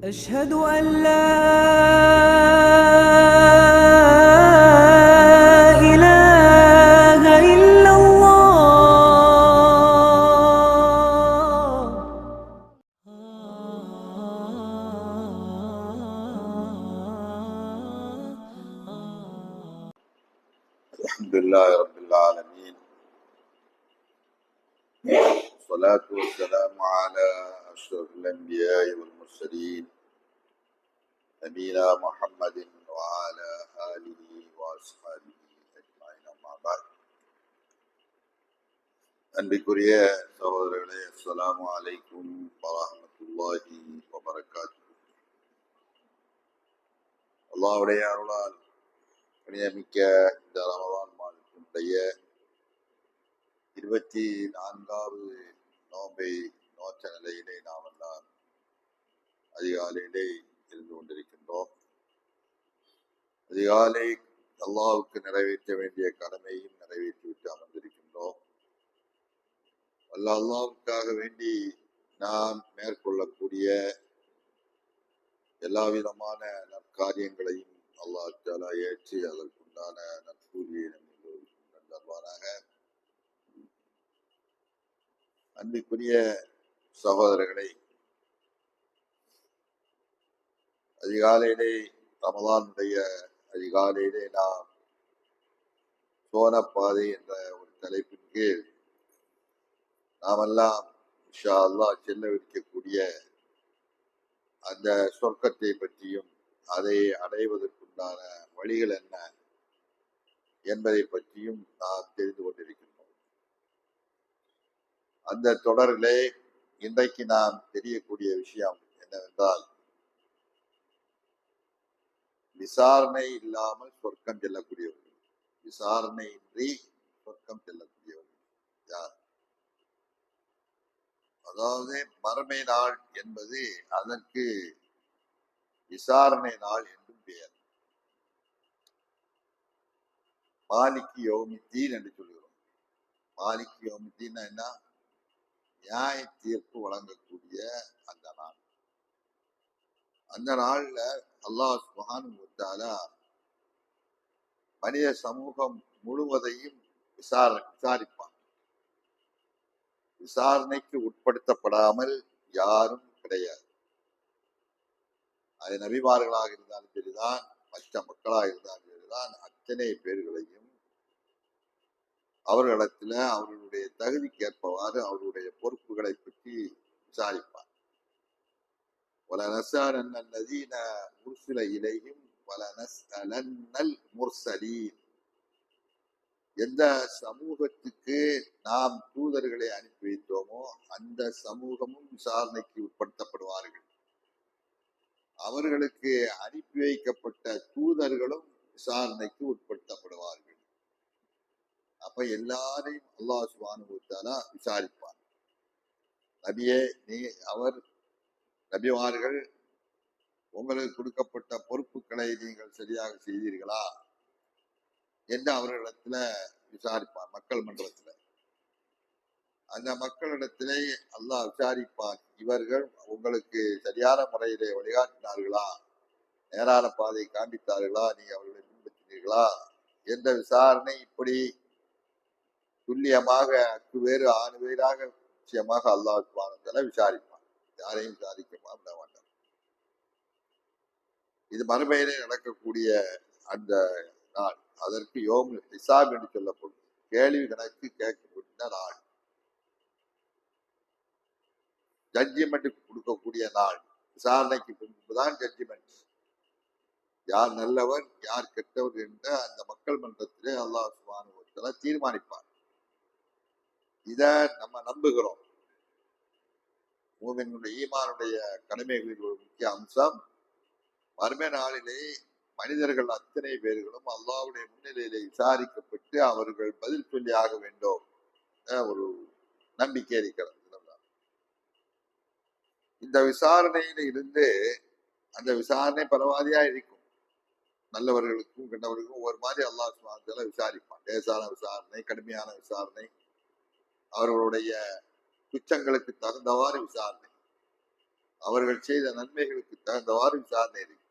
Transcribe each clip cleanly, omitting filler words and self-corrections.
أشهد أن لا إله إلا الله. الحمد لله رب العالمين، والصلاة والسلام على أشرف الأنبياء والمرسلين نبينا محمد وعلى آله وأصحابه أجمعين. أما بعد. அன்பிற்குரிய சகோதரர்களே, அஸ்ஸலாமு அலைக்கும் வரஹ்மத்துல்லாஹி வபரகாத்துஹு. அல்லாஹ்வுடைய அருளால் புனிதமிக்க இந்த ரமலான் மாதத்தினுடைய 24வது நோன்பை நோற்ற நிலையிலே நாம் எல்லாம் அதிகாலையிலே இருந்து கொண்டிருக்கின்றோம். அதிகாலை அல்லாஹ்வுக்கு நிறைவேற்ற வேண்டிய கடமையும் நிறைவேற்றிவிட்டு அமர்ந்திருக்கின்றோம். அல்லாஹ்வுக்காக வேண்டி நாம் மேற்கொள்ளக்கூடிய எல்லா விதமான நற்காரியங்களையும் அல்லாஹ் தஆலா ஏற்றி அதற்குண்டான நற்கூலியை நம்மளுக்கு தருவாராக. அன்பிற்குரிய சகோதரர்களை, அதிகாலையிலே ரமலானுடைய அதிகாலையிலே நாம் சோனப்பாதை என்ற ஒரு தலைப்பின் கீழ் நாமெல்லாம் இன்ஷா அல்லாஹ் செல்லவிருக்கக்கூடிய அந்த சொர்க்கத்தை பற்றியும் அதை அடைவதற்குண்டான வழிகள் என்ன என்பதை பற்றியும் நாம் தெரிந்து கொண்டிருக்கின்றோம். அந்த தொடரிலே இன்றைக்கு நாம் தெரியக்கூடிய விஷயம் என்னவென்றால், விசாரணை இல்லாமல் சொர்க்கம் செல்லக்கூடியவர்கள், விசாரணையின்றி சொர்க்கம் செல்லக்கூடியவர்கள் யார்? அதாவது மறுமை நாள் என்பது அதற்கு விசாரணை நாள் என்றும் பெயர். மாலிக் யௌமித்தீன் என்று சொல்கிறோம். மாலிக் யௌமித்தீன் என்ன? நியாய தீர்ப்பு வழங்கக்கூடிய அந்த நாள். அந்த நாள்ல அல்லாஹ் சுப்ஹானஹு வ தஆலா மனித சமூகம் முழுவதையும் விசாரிப்பான். விசாரணைக்கு உட்படுத்தப்படாமல் யாரும் கிடையாது. அது நபிமார்களாக இருந்தாலும் சரிதான், மற்ற மக்களாக இருந்தாலும் சரிதான், அத்தனை பேர்களையும் அவர்களிடத்துல அவர்களுடைய தகுதிக்கேற்பவாறு அவர்களுடைய பொறுப்புகளை பற்றி விசாரிப்பார். وَلَنَسْأَلَنَّ الَّذِينَ أُرْسِلَ إِلَيْهِمْ وَلَنَسْأَلَنَّ الْمُرْسَلِينَ. எந்த சமூகத்துக்கு நாம் தூதர்களை அனுப்பி வைத்தோமோ அந்த சமூகமும் விசாரணைக்கு உட்படுத்தப்படுவார்கள். அவர்களுக்கு அனுப்பி வைக்கப்பட்ட தூதர்களும் விசாரணைக்கு உட்படுத்தப்படுவார்கள். அப்ப எல்லாரையும் அல்லாஹ் சுப்ஹானஹு வ தஆலா விசாரிப்பார். நபியே, அவர் நபிமார்கள் உங்களுக்கு கொடுக்கப்பட்ட பொறுப்புகளை நீங்கள் சரியாக செய்தீர்களா என்று அவர்களிடத்துல விசாரிப்பார். மக்கள் மன்றத்துல அந்த மக்களிடத்திலே அல்லாஹ் விசாரிப்பான், இவர்கள் உங்களுக்கு சரியான முறையிலே வழிகாட்டினார்களா, நேரான பாதை காண்பித்தார்களா, நீ அவர்களை பின்பற்றினீர்களா என்ற விசாரணை இப்படி துல்லியமாக அக்கு வேறு ஆணு வேறாக நிச்சயமாக அல்லாஹ் சுப்ஹானஹு வ தஆலா விசாரிப்பான். யாரையும் விசாரிக்க விட மாட்டான். இது மறுமையிலே நடக்கக்கூடிய அந்த நாள். அதற்கு யோமுல் ஹிசாப் என்று சொல்லப்படும். கேள்வி கணக்கு கேட்கப்பட்ட நாள். ஜட்ஜ்மெண்ட் கொடுக்கக்கூடிய நாள். விசாரணைக்கு பின்புதான் ஜட்ஜ்மெண்ட். யார் நல்லவர் யார் கெட்டவர் என்ற அந்த மக்கள் மன்றத்திலே அல்லாஹ் சுப்ஹானஹு வ தஆலா தீர்மானிப்பார். இத நம்ம நம்புகிறோம். மூமினுடைய ஈமானுடைய கடமைகளில் ஒரு முக்கிய அம்சம், மறுமை நாளிலே மனிதர்கள் அத்தனை பேர்களும் அல்லாஹ்வுடைய முன்னிலையிலே விசாரிக்கப்பட்டு அவர்கள் பதில் சொல்லி ஆக வேண்டும் ஒரு நம்பிக்கை இருக்கிறது. இந்த விசாரணையில இருந்து அந்த விசாரணை பரவாதியா இருக்கும். நல்லவர்களுக்கும் கெட்டவர்களுக்கும் ஒரு மாதிரி அல்லாஹ் சுப்ஹானஹு வ தஆலா விசாரிப்பான். லேசான விசாரணை, கடுமையான விசாரணை, அவர்களுடைய குற்றங்களுக்கு தகுந்தவாறு விசாரணை. அவர்கள் செய்த நன்மைகளுக்கு தகுந்தவாறு விசாரணை இருக்கு.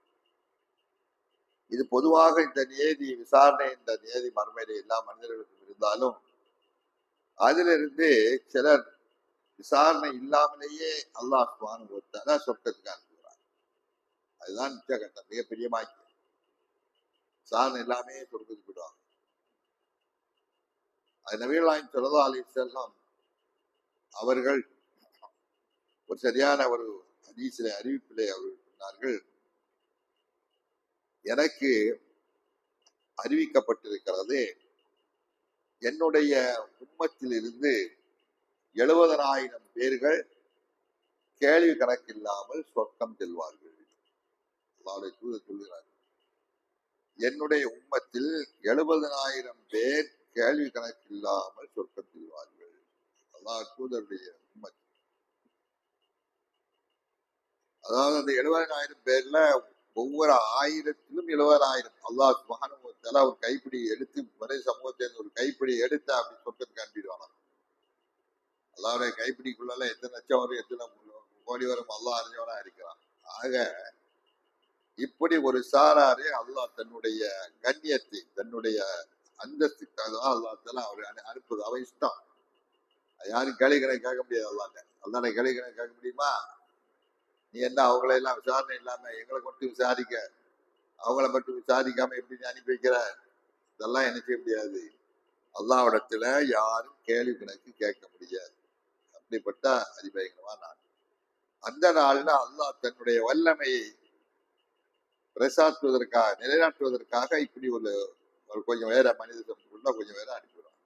இது பொதுவாக இந்த நியதி விசாரணை, இந்த நியதி மறுமையில எல்லா மனிதர்களுக்கும் இருந்தாலும் அதிலிருந்து சிலர் விசாரணை இல்லாமலேயே அல்லாஹ் சுப்ஹானஹு வ தஆலா சொர்க்கத்துக்கு அனுப்புகிறார். அதுதான் நிச்சயகட்டம், மிகப்பெரிய பாக்கியம். விசாரணை இல்லாமே சொர்க்கத்துக்கு விடுவாங்க. அது நபிகள் நாயகம் ஸல்லல்லாஹு அலைஹி வஸல்லம் அவர்கள் ஒரு சரியான ஒரு ஹதீஸிலே அறிவிப்பிலே அவர்கள் சொன்னார்கள், எனக்கு அறிவிக்கப்பட்டிருக்கிறது, என்னுடைய உம்மத்தில் இருந்து 70,000 பேர்கள் கேள்வி கணக்கில்லாமல் சொர்க்கம் செல்வார்கள். அல்லாஹ்வுடைய தூதர் சொல்கிறார், என்னுடைய உம்மத்தில் 70,000 பேர் கேள்வி கணக்கில்லாமல் சொர்க்கம் செல்வார்கள். அல்லாஹ் தூதருடைய உம்மத். அதாவது அந்த 70,000 பேர்ல ஒவ்வொரு 1000த்திலும் 70,000 அல்லாஹ் சுப்ஹானஹு வ தஆலா ஒரு கைப்பிடி எடுத்து மறை சமூகத்தை ஒரு கைப்பிடி எடுத்து அப்படி சொர்க்கத்துக்கு அனுப்பிடுவாங்க. அல்லாஹ்வுடைய கைப்பிடிக்குள்ள எத்தனை லட்சம் வரும், எத்தனை கோடி வரும் அல்லாஹ் அறிஞ்சவனா இருக்கிறான். ஆக இப்படி ஒரு சாராரே அல்லாஹ் தன்னுடைய கண்ணியத்தை, தன்னுடைய அந்தஸ்துக்காக அல்லாஹ் தஆலா அவர் அனுப்புது. அவன் இஷ்டம். யாரும் கேள்வி கணக்கு கேட்க முடியாது. அல்லாஹ் கேள்வி கணக்கு கேட்க முடியுமா? நீ என்ன அவங்கள எல்லாம் விசாரணை இல்லாம எங்களை மட்டும் விசாரிக்க, அவங்கள மட்டும் விசாரிக்காம எப்படி நீ அனுப்பி வைக்கிற? இதெல்லாம் என்ன செய்ய முடியாது. அல்லாஹ்விடத்துல யாரும் கேள்வி கணக்கு கேட்க முடியாது. அப்படிப்பட்ட அதிபயங்கரமா நாள். அந்த நாள்ல அல்லாஹ் தன்னுடைய வல்லமையை பிரசாத்துவதற்காக, நிலைநாட்டுவதற்காக இப்படி ஒரு கொஞ்சம் வேற மனித சமூகத்துக்குள்ள கொஞ்சம் வேற அனுப்பிடுவாங்க.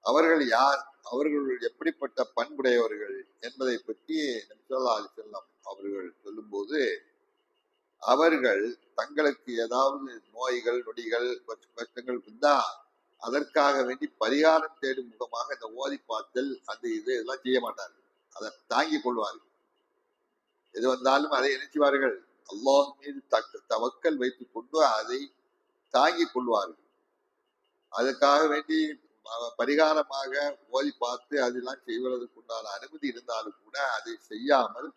அவர்கள் யார், அவர்கள் எப்படிப்பட்ட பண்புடையவர்கள் என்பதை பற்றி நபி ஸல்லல்லாஹு அலைஹி வஸல்லம் அவர்கள் சொல்லும்போது, அவர்கள் தங்களுக்கு ஏதாவது நோய்கள், நொடிகள், கஷ்டங்கள் இருந்தா அதற்காக வேண்டி பரிகாரம் தேடும் முகமாக இந்த ஓதி பார்த்தல், அந்த இதெல்லாம் செய்ய மாட்டார்கள். அதை தாங்கிக் கொள்வார்கள். எது வந்தாலும் அதை நினைச்சுவார்கள். அல்லாஹ் மீது தவக்கல் வைத்துக் கொண்டு அதை தாங்கிக் கொள்வார்கள். அதுக்காக வேண்டி பரிகாரமாக ஓதி பார்த்து அதெல்லாம் செய்வதற்குண்டான அனுமதி இருந்தாலும் கூட அதை செய்யாமல்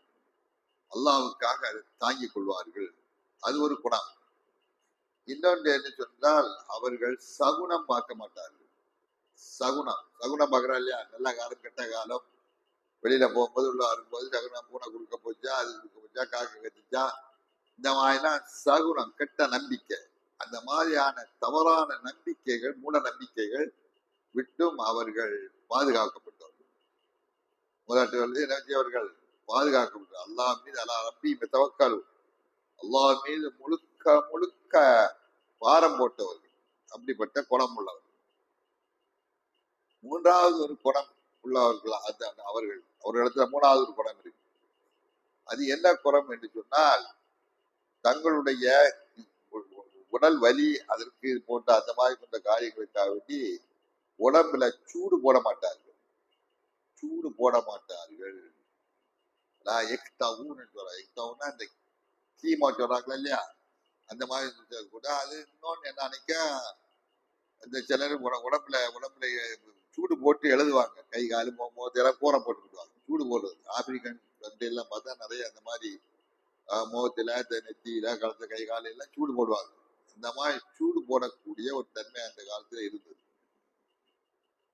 அல்லாஹ்வுக்காக அதை தாங்கிக் கொள்வார்கள். அது ஒரு குணம். இன்னொன்று என்ன சொன்னால், அவர்கள் சகுனம் பார்க்க மாட்டார்கள். சகுனம் பார்க்கறா இல்லையா? நல்ல காலம் கெட்ட காலம், வெளியில போகும்போது உள்ள வரும்போது சகுனம், பூனை குறுக்க போச்சா, அது குறுக்க போச்சா, காக்க கத்திச்சா, இந்த மாதிரிலாம் சகுனம், கெட்ட நம்பிக்கை. அந்த மாதிரியான தவறான நம்பிக்கைகள், மூட நம்பிக்கைகள் விட்டும் அவர்கள் பாதுகாக்கப்பட்டவர்கள். முதலாட்டு நினைச்சவர்கள் பாதுகாக்கப்பட்ட அல்லாஹ் மீது அலா ரப்பி தவக்கல், அல்லாஹ் மீது முழுக்க முழுக்க பாரம் போட்டவர்கள். அப்படிப்பட்ட குணம் உள்ளவர்கள். மூன்றாவது ஒரு குணம் உள்ளவர்கள் அவர்களிடத்துல மூணாவது ஒரு குணம் இருக்கு. அது என்ன குணம் என்று சொன்னால், தங்களுடைய உடல் வலி அதற்கு போன்ற அந்த மாதிரி போன்ற காரியங்களுக்காக வேண்டி உடம்புல சூடு போட மாட்டார்கள். சூடு போட மாட்டார்கள். நான் எக்ஸ்டாவுன்னு சொல்றேன். எக்ஸ்டாவுன்னா இந்த கீமா சொல்றாங்களா இல்லையா, அந்த மாதிரி கூட. அது இன்னொன்னு என்ன நினைக்க, இந்த சிலர் உடம்புல சூடு போட்டு எழுதுவாங்க. கை காலு முகத்தெல்லாம் பூரம் போட்டு விடுவாங்க. சூடு போடுறது ஆப்பிரிக்கன் கண்ட்ரியெல்லாம் பார்த்தா நிறைய அந்த மாதிரி முகத்துல, நெத்தியில, கழுத்து, கை கால எல்லாம் சூடு போடுவாங்க. இந்த மாதிரி சூடு போடக்கூடிய ஒரு தன்மை அந்த காலத்துல இருந்தது.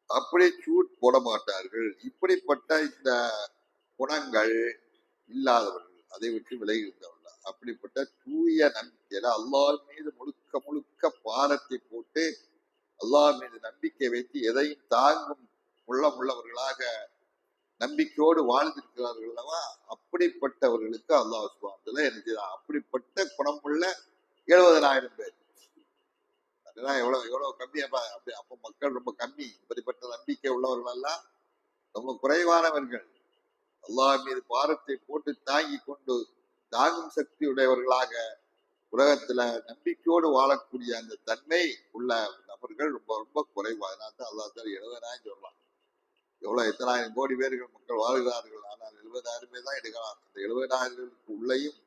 அப்படி சூடு போட மாட்டார்கள். இப்படிப்பட்ட இந்த குணங்கள் இல்லாதவர்கள், அதை விட்டு விலகி இருந்தவர்கள். அப்படிப்பட்ட தூய நம்பிக்கையில அல்லாஹ் மீது முழுக்க முழுக்க பாரத்தை போட்டு அல்லாஹ் மீது நம்பிக்கை வைத்து எதையும் தாங்கும் உள்ளவர்களாக நம்பிக்கையோடு வாழ்ந்திருக்கிறார்கள் அல்லவா, அப்படிப்பட்டவர்களுக்கு அல்லாஹ் சுப்ஹானஹு வ தஆலா என்ன செய்யலாம், அப்படிப்பட்ட குணமுள்ள 70,000 பேர். அதெல்லாம் எவ்வளவு கம்மியாப்பா. அப்படி அப்ப மக்கள் ரொம்ப கம்மி. இப்படிப்பட்ட நம்பிக்கை உள்ளவர்கள் எல்லாம் ரொம்ப குறைவானவர்கள். அல்லாஹ் மீது பாரத்தை போட்டு தாங்கி கொண்டு தாங்கும் சக்தி உடையவர்களாக உலகத்துல நம்பிக்கையோடு வாழக்கூடிய அந்த தன்மை உள்ள நபர்கள் ரொம்ப ரொம்ப குறைவு. அதனால தான் அல்லாஹ் தஆலா 70,000 சொல்லலாம். எவ்வளவு எத்தனாயிரம் கோடி பேர்கள் மக்கள் வாழ்கிறார்கள். ஆனால் 70,000 பேர் தான் எடுக்கலாம். அந்த 70,000 உள்ளேயும்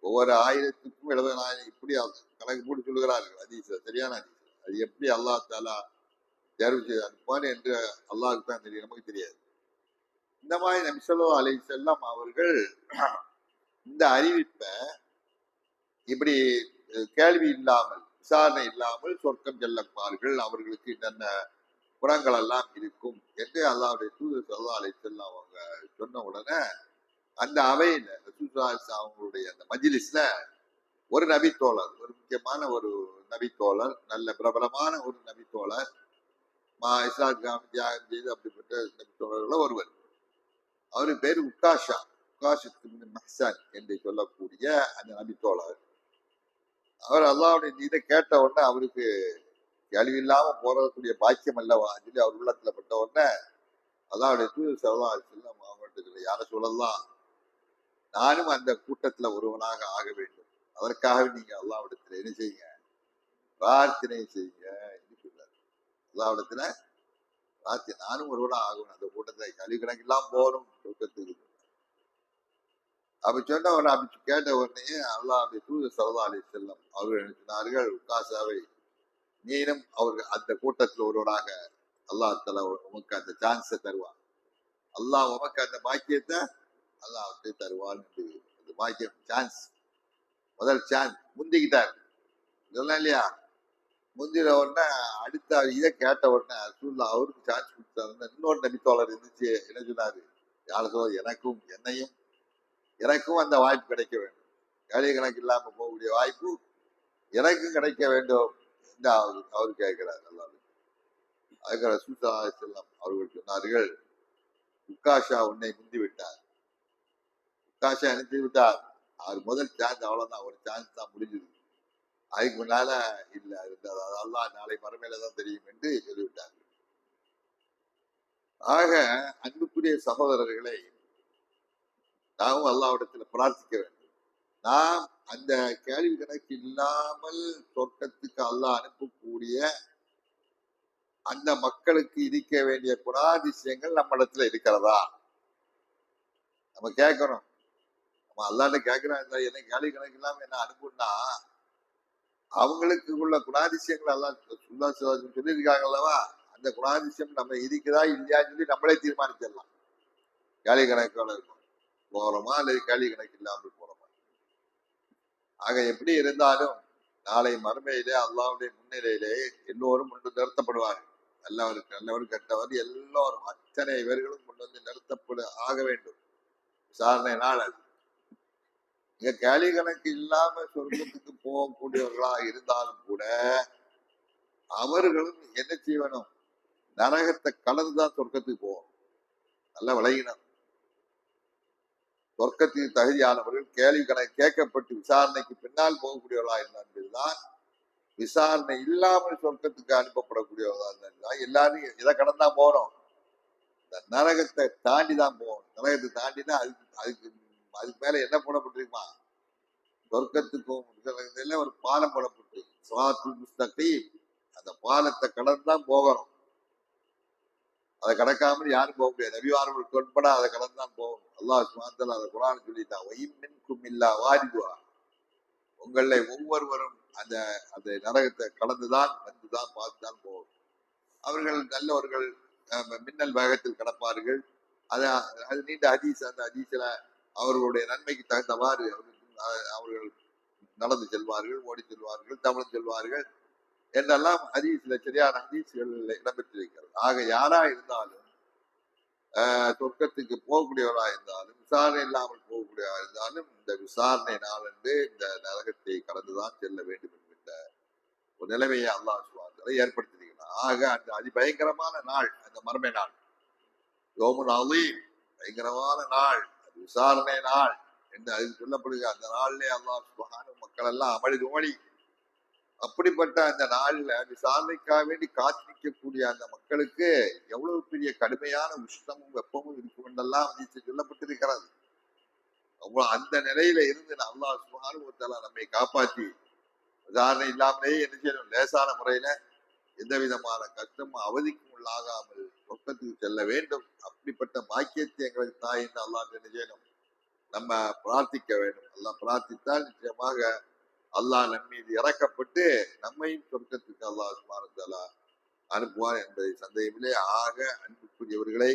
ஒவ்வொரு 1000த்துக்கும் 70,000 இப்படி கணக்கு போட்டு சொல்லுகிறார்கள். ஹதீஸ்ல, சரியான ஹதீஸ். அது எப்படி அல்லாஹ் தஆலா தேர்வு செய்து அனுப்புவார் என்று அல்லாஹ்வுக்கு தான் தெரியும், நமக்கு தெரியாது. இந்த மாதிரி நபி ஸல்லல்லாஹு அலைஹி வஸல்லம் அவர்கள் இந்த அறிவிப்பை இப்படி கேள்வி இல்லாமல் விசாரணை இல்லாமல் சொர்க்கம் செல்லப்பார்கள், அவர்களுக்கு என்னென்ன குணங்கள் எல்லாம் இருக்கும் என்று அல்லாஹ்வுடைய தூதர் ஸல்லல்லாஹு அலைஹி வஸல்லம் அவங்க சொன்ன உடனே அந்த அவையில ரசூல் ஸல்லல்லாஹு அலைஹி வஸல்லம் அவங்களுடைய அந்த மஜ்லிஸ்ல ஒரு நபித்தோழர், ஒரு முக்கியமான ஒரு நபித்தோழர், நல்ல பிரபலமான ஒரு நபித்தோழர், இஸ்லாத்துக்காக தியாகம் செய்து அப்படிப்பட்ட நபித்தோழர்கள் ஒருவர். அவரு பேரு உக்காஷா, உக்காஷத்து மஹ்சன் என்று சொல்லக்கூடிய அந்த நபித்தோழர். அவர் அல்லாஹ்வுடைய இதை கேட்ட உடனே அவருக்கு கேள்வி இல்லாம போறக்கூடிய பாக்கியம் அல்லவா சொல்லி அவர் உள்ளத்துல பட்ட உடனே அல்லாஹ்வுடைய தூதர் ஸல்லல்லாஹு அலைஹி வஸல்லம் அவங்கள்ட்ட யார சொல்லலாம், நானும் அந்த கூட்டத்துல ஒருவனாக ஆக வேண்டும், அதற்காக நீங்க அல்லாஹ்விடத்துல என்ன செய்யுங்க, பிரார்த்தனை செய்யுங்க என்று சொல்றாரு. அல்லாஹ்விடத்துல பிரார்த்தனை, நானும் ஒருவனா ஆகணும், அந்த கூட்டத்துல கேள்வி கணக்கெல்லாம் போகணும் சொர்க்கத்துக்கு. அப்படி சொன்ன உடனே அப்படி கேட்ட உடனே அல்லாஹ்வுடைய தூதர் ஸல்லல்லாஹு அலைஹி வஸல்லம் அவர்கள் நினைத்தார்கள், உக்காசாவை நீனும் அவர்கள் அந்த கூட்டத்தில் ஒருவராக அல்லாஹ் தஆலா உமக்கு அந்த சான்ஸை தருவான், அல்லாஹ் உமக்கு அந்த பாக்கியத்தை அல்லாஹ் தருவான் என்று அந்த பாக்கியம் சான்ஸ், முதல் சான்ஸ் முந்திக்கிட்டார். இதெல்லாம் இல்லையா, முந்தின உடனே அடுத்த இதை கேட்ட உடனே ரசூலுல்லாஹ் அவருக்கு சான்ஸ் கொடுத்தாருன்னு இன்னொரு நபித்தோழர் இருந்துச்சு. என்ன சொன்னாரு, யாரும் சொல்ல எனக்கும் அந்த வாய்ப்பு கிடைக்க வேண்டும், கேள்வி கணக்கு இல்லாம போகக்கூடிய வாய்ப்பு எனக்கும் கிடைக்க வேண்டும் என்று அவர் கேட்கிறார். அல்லாஹ் அதுக்கு ரசூல் ஸல்லல்லாஹு அலைஹி வஸல்லம் அவர்கள் சொன்னார்கள், உக்காஷா உன்னை முந்தி விட்டார், உக்காஷா நினைத்து விட்டார், அவர் முதல் சான்ஸ் அவ்வளவுதான், ஒரு சான்ஸ் தான் முடிஞ்சது, அதுக்கு முன்னால இல்ல இருந்தது, அல்லாஹ் நாளை மறுமையில தான் தெரியும் என்று சொல்லிவிட்டார். ஆக அன்புக்குரிய சகோதரர்களை, நாமும் அல்லாஹ்விடத்துல பிரார்த்திக்க வேண்டும். நாம் அந்த கேள்வி கணக்கு இல்லாமல் சொர்க்கத்துக்கு அல்லாஹ் அனுப்பக்கூடிய அந்த மக்களுக்கு இருக்க வேண்டிய குணாதிசயங்கள் நம்ம இடத்துல இருக்கிறதா நம்ம கேட்கணும். நம்ம அல்லாஹ்ட்ட கேட்கிறோம், என்ன கேள்வி கணக்கு இல்லாம என்ன அனுப்புனா அவங்களுக்கு உள்ள குணாதிசயங்கள் அல்லாஹ் சொல்லியிருக்காங்க அல்லவா, அந்த குணாதிசயம் நம்ம இருக்குதா இல்லையான்னு சொல்லி நம்மளே தீர்மானிச்சிடலாம். கேள்வி கணக்கோட இருக்கும் போறோமா அல்லது கேள்வி கணக்கு இல்லாமல் போறோமா. ஆக எப்படி இருந்தாலும் நாளை மறுமையிலே அல்லாஹ்வுடைய முன்னிலையிலே எல்லோரும் கொண்டு நிறுத்தப்படுவார்கள். நல்லவர் கெட்டவர் எல்லோரும் அத்தனை பேர்களும் கொண்டு வந்து நிறுத்தப்பட ஆக வேண்டும். விசாரணை நாள் அது. இங்க கேள்வி கணக்கு இல்லாம சொர்க்கத்துக்கு போகக்கூடியவர்களாக இருந்தாலும் கூட அவர்களும் என்ன செய்யணும், நரகத்தை கலந்துதான் சொர்க்கத்துக்கு போகணும். நல்ல விளையினம். சொர்க்கத்துக்கு தகுதியானவர்கள் கேள்வி கணக்கு கேட்கப்பட்டு விசாரணைக்கு பின்னால் போகக்கூடியவர்களா இருந்தால், விசாரணை இல்லாமல் சொர்க்கத்துக்கு அனுப்பப்படக்கூடியவர்களா இருந்தால் எல்லாரும் இதை கடந்தா போறோம், இந்த நரகத்தை தாண்டி தான் போகணும். நரகத்தை தாண்டினா அதுக்கு மேல என்ன போடப்பட்டிருக்குமா, சொர்க்கத்துக்கும் ஒரு பாலம் போடப்பட்டு ஸிராத்துல் முஸ்தகீம், அந்த பாலத்தை கடந்துதான் போகணும். அதை கடக்காமல் யாரும் போக முடியாது. நபிமார்கள் உட்பட அதை கடந்தான் போகணும். அல்லாஹ் சுப்ஹானஹு வ தஆலா அதை குர்ஆனில் சொல்லிட்டான், வஇன் மின்கும் இல்லா வாரிதுஹா, உங்களை ஒவ்வொருவரும் அந்த அந்த நரகத்தை கடந்துதான் வந்துதான் பார்த்துதான் போகணும். அவர்கள் நல்லவர்கள் மின்னல் வேகத்தில் கடப்பார்கள். அது நீண்ட ஹதீஸ். அந்த ஹதீஸ்ல அவர்களுடைய நன்மைக்கு தகுந்தவாறு அவர்கள் நடந்து செல்வார்கள், ஓடி செல்வார்கள், தமிழ் செல்வார்கள் என்றெல்லாம் ஹதீஸ்ல சரியான ஹதீஸ்கள் இடம்பெற்றிருக்கிறது. ஆக யாரா இருந்தாலும் சொர்க்கத்துக்கு போகக்கூடியவரா இருந்தாலும் விசாரணை இல்லாமல் போகக்கூடியவரா இருந்தாலும் இந்த விசாரணை நாளன்று இந்த நரகத்தை கடந்துதான் செல்ல வேண்டும் என்கின்ற ஒரு நிலைமையை அல்லாஹ் சுப்ஹானஹு வ தஆலா ஏற்படுத்தியிருக்கிறார். ஆக அந்த அதிபயங்கரமான நாள் அந்த மறுமை நாள், யௌமுல் அஸீம், பயங்கரமான நாள், விசாரணை நாள் என்று அதுக்கு சொல்லப்படுகிற அந்த நாளிலே அல்லாஹ் சுப்ஹானஹு மக்கள் எல்லாம் அமளி துமளி. அப்படிப்பட்ட அந்த நாள்ல விசாரணைக்காக வேண்டி காத்து நிற்கக்கூடிய அந்த மக்களுக்கு எவ்வளவு பெரிய கடுமையான உஷ்ணமும் வெப்பமும் இருக்கும் என்றெல்லாம் சொல்லப்பட்டிருக்கிறது. அந்த நிலையில இருந்து அல்லாஹ் சுப்ஹானஹு வ தஆலா நம்மை காப்பாற்றி விசாரணை இல்லாமலே என்ன செய்யணும், லேசான முறையில எந்த விதமான கஷ்டமும் அவதிக்கும் உள்ளாகாமல் சொர்க்கத்துக்கு செல்ல வேண்டும். அப்படிப்பட்ட பாக்கியத்தை எங்களுக்கு தாய் என்று அல்லாஹ் என்ன செய்யணும், நம்ம பிரார்த்திக்க வேண்டும். அல்லாஹ் பிரார்த்தித்தால் நிச்சயமாக அல்லாஹ் நம் மீது இறக்கப்பட்டு நம்மையும் சொர்க்கத்துக்கு அல்லாஹ் சுப்ஹானஹு வ தஆலா அனுப்புவார் என்பதை சந்தேகமில்லை. ஆக அன்புக்குரியவர்களை,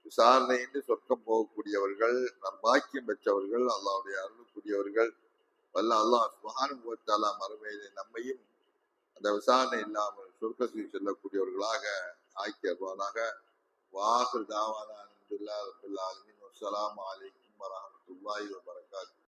விசாரணையின்றி சொர்க்கம் போகக்கூடியவர்கள், நர்பாக்கியம் பெற்றவர்கள், அல்லாஹ்வுடைய அருளுக்குரியவர்கள். வல்ல அல்லாஹ் சுப்ஹானஹு வ தஆலா மறுமையிலே நம்மையும் அந்த விசாரணை இல்லாமல் சொர்க்கத்துக்கு செல்லக்கூடியவர்களாக ஆக்கி அருள்வானாக. வாஹிர் தாவானா அல்ஹம்துலில்லாஹி ரப்பில் ஆலமீன். வஸ்ஸலாமு அலைக்கும் வரஹ்மத்துல்லாஹி வபரகாத்துஹு.